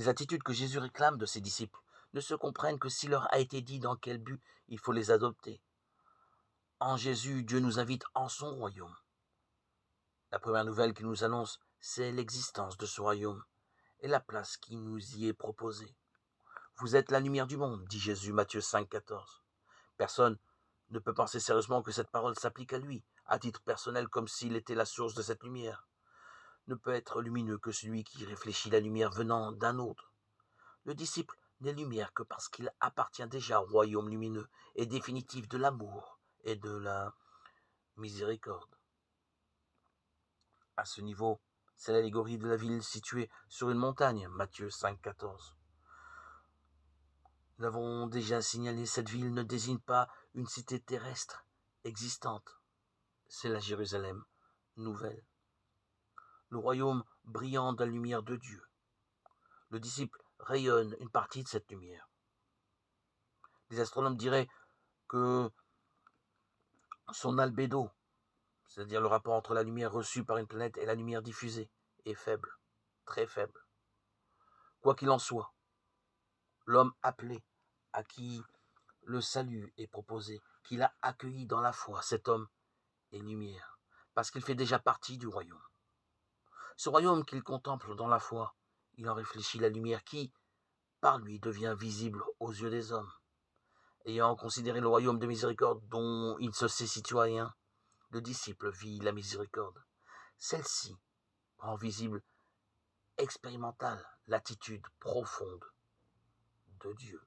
Les attitudes que Jésus réclame de ses disciples ne se comprennent que s'il leur a été dit dans quel but il faut les adopter. En Jésus, Dieu nous invite en son royaume. La première nouvelle qu'il nous annonce, c'est l'existence de ce royaume et la place qui nous y est proposée. Vous êtes la lumière du monde, dit Jésus, Matthieu 5, 14. Personne ne peut penser sérieusement que cette parole s'applique à lui, à titre personnel, comme s'il était la source de cette lumière. Ne peut être lumineux que celui qui réfléchit la lumière venant d'un autre. Le disciple n'est lumière que parce qu'il appartient déjà au royaume lumineux et définitif de l'amour et de la miséricorde. À ce niveau, c'est l'allégorie de la ville située sur une montagne, Matthieu 5, 14. Nous l'avons déjà signalé, cette ville ne désigne pas une cité terrestre existante. C'est la Jérusalem nouvelle. Le royaume brillant de la lumière de Dieu. Le disciple rayonne une partie de cette lumière. Les astronomes diraient que son albédo, c'est-à-dire le rapport entre la lumière reçue par une planète et la lumière diffusée, est faible, très faible. Quoi qu'il en soit, l'homme appelé, à qui le salut est proposé, qu'il a accueilli dans la foi, cet homme est lumière, parce qu'il fait déjà partie du royaume. Ce royaume qu'il contemple dans la foi, il en réfléchit la lumière qui, par lui, devient visible aux yeux des hommes. Ayant considéré le royaume de miséricorde dont il se sait citoyen, le disciple vit la miséricorde. Celle-ci rend visible, expérimentale, l'attitude profonde de Dieu.